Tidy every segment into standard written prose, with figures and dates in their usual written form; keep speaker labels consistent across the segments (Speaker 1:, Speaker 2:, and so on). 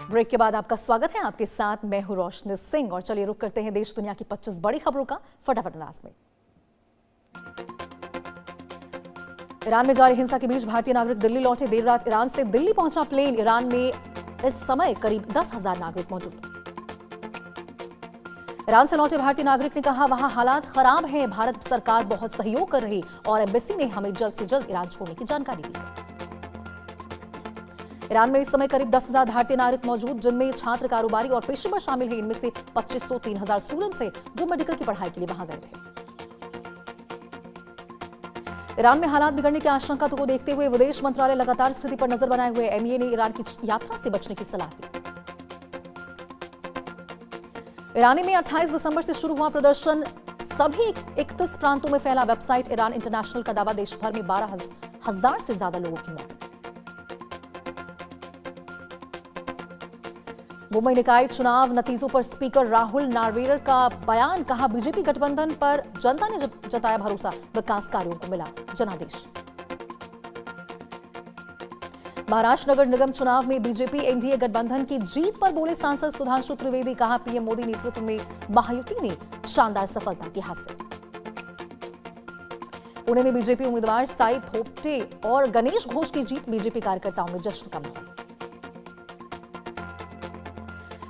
Speaker 1: Break के बाद आपका स्वागत है। आपके साथ मैं हूं रोशनी सिंह और चलिए रुक करते हैं देश दुनिया की 25 बड़ी खबरों का फटाफट अंदाज में। ईरान में जारी हिंसा के बीच भारतीय नागरिक दिल्ली लौटे। देर रात ईरान से दिल्ली पहुंचा प्लेन। ईरान में इस समय करीब 10,000 नागरिक मौजूद। ईरान से लौटे भारतीय नागरिक ने कहा, वहां हालात खराब हैं, भारत सरकार बहुत सहयोग कर रही और एम्बेसी ने हमें जल्द से जल्द ईरान छोड़ने की जानकारी दी। ईरान में इस समय करीब 10,000 भारतीय नागरिक मौजूद, जिनमें छात्र, कारोबारी और पेशेवर शामिल हैं। इनमें से 2500 3,000 स्टूडेंट्स हैं जो मेडिकल की पढ़ाई के लिए वहां गए थे। ईरान में हालात बिगड़ने की आशंका को देखते हुए विदेश मंत्रालय लगातार स्थिति पर नजर बनाए हुए। एमईए ने ईरान की यात्रा से बचने की सलाह दी। ईरान में 28 दिसंबर से शुरू हुआ प्रदर्शन सभी 31 प्रांतों में फैला। वेबसाइट ईरान इंटरनेशनल का दावा, देश भर में 12,000 से ज्यादा लोगों की मौत। मुंबई निकाय चुनाव नतीजों पर स्पीकर राहुल नार्वेकर का बयान, कहा बीजेपी गठबंधन पर जनता ने जताया भरोसा, विकास कार्यों को मिला जनादेश। महाराष्ट्र नगर निगम चुनाव में बीजेपी एनडीए गठबंधन की जीत पर बोले सांसद सुधांशु त्रिवेदी, कहा पीएम मोदी नेतृत्व में महायुति ने शानदार सफलता की हासिल। पुणे में बीजेपी उम्मीदवार साई थोपटे और गणेश घोष की जीत, बीजेपी कार्यकर्ताओं में जश्न का माहौल।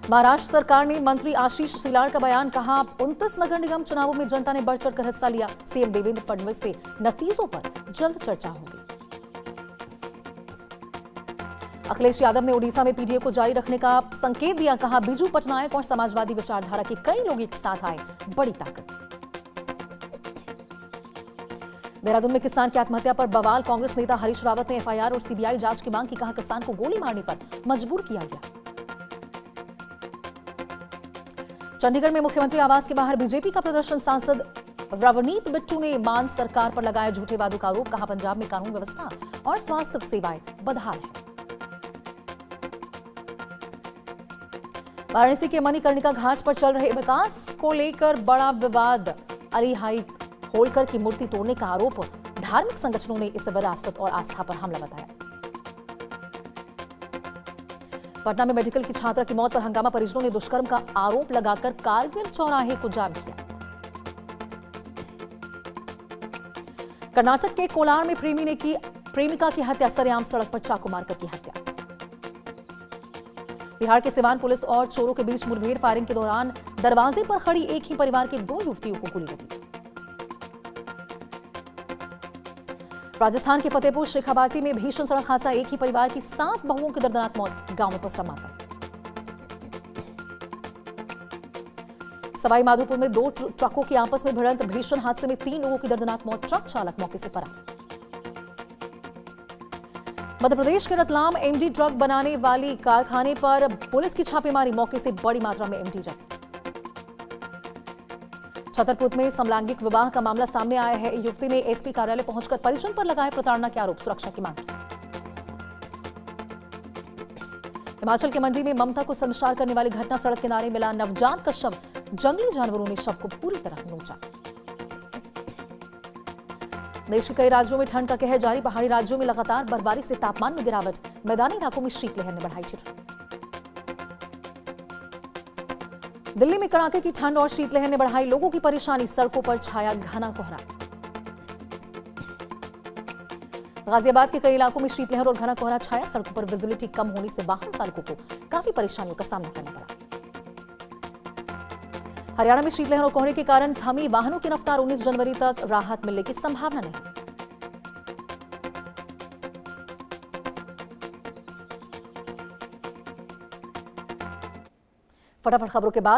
Speaker 1: महाराष्ट्र सरकार ने मंत्री आशीष सिलार का बयान, कहा 29 नगर निगम चुनावों में जनता ने बढ़ चढ़कर हिस्सा लिया। सीएम देवेंद्र फडणवीस से नतीजों पर जल्द चर्चा होगी। अखिलेश यादव ने ओडिशा में पीडीए को जारी रखने का संकेत दिया, कहा बीजू पटनायक और समाजवादी विचारधारा के कई लोग एक साथ आए, बड़ी ताकत। देहरादून में किसान की आत्महत्या पर बवाल, कांग्रेस नेता हरीश रावत ने एफआईआर और सीबीआई जांच की मांग की, कहा किसान को गोली मारने पर मजबूर किया गया। चंडीगढ़ में मुख्यमंत्री आवास के बाहर बीजेपी का प्रदर्शन, सांसद रवनीत बिट्टू ने मान सरकार पर लगाया झूठे वादों का आरोप, कहा पंजाब में कानून व्यवस्था और स्वास्थ्य सेवाएं बदहाल है। वाराणसी के मणिकर्णिका घाट पर चल रहे विकास को लेकर बड़ा विवाद, अरिहाई होलकर की मूर्ति तोड़ने का आरोप, धार्मिक संगठनों ने इसे विरासत और आस्था पर हमला बताया। पटना में मेडिकल की छात्रा की मौत पर हंगामा, परिजनों ने दुष्कर्म का आरोप लगाकर कारगिल चौराहे को जाम किया। कर्नाटक के कोलार में प्रेमी ने की प्रेमिका की हत्या, सरेआम सड़क पर चाकू मारकर की हत्या। बिहार के सिवान पुलिस और चोरों के बीच मुठभेड़, फायरिंग के दौरान दरवाजे पर खड़ी एक ही परिवार के 2 युवतियों को गोली लगी। राजस्थान के फतेहपुर शेखावाटी में भीषण सड़क हादसा, एक ही परिवार की 7 बहुओं की दर्दनाक मौत, गांव में पसरा मातम। सवाई माधोपुर में 2 ट्रकों की आपस में भिड़ंत, भीषण हादसे में 3 लोगों की दर्दनाक मौत, ट्रक चालक मौके से फरार। मध्य प्रदेश के रतलाम एमडी ड्रग बनाने वाली कारखाने पर पुलिस की छापेमारी, मौके से बड़ी मात्रा में एमडी जब्त। छतरपुर में समलैंगिक विवाह का मामला सामने आया है। युवती ने एसपी कार्यालय पहुंचकर परिजन पर लगाए प्रताड़ना के आरोप, सुरक्षा की मांग की। हिमाचल के मंडी में ममता को शर्मसार करने वाली घटना, सड़क किनारे मिला नवजात का शव, जंगली जानवरों ने शव को पूरी तरह नोचा। देश के कई राज्यों में ठंड का कहर जारी, पहाड़ी राज्यों में लगातार बर्फबारी से तापमान में गिरावट, मैदानी इलाकों में शीतलहर ने बढ़ाई ठंड। दिल्ली में कड़ाके की ठंड और शीतलहर ने बढ़ाई लोगों की परेशानी, सड़कों पर छाया घना कोहरा। गाजियाबाद के कई इलाकों में शीतलहर और घना कोहरा छाया, सड़कों पर विजिबिलिटी कम होने से वाहन चालकों को काफी परेशानियों का सामना करना पड़ा। हरियाणा में शीतलहर और कोहरे के कारण थमी वाहनों की रफ्तार, 19 जनवरी तक राहत मिलने की संभावना नहीं। फटाफट खबरों के बाद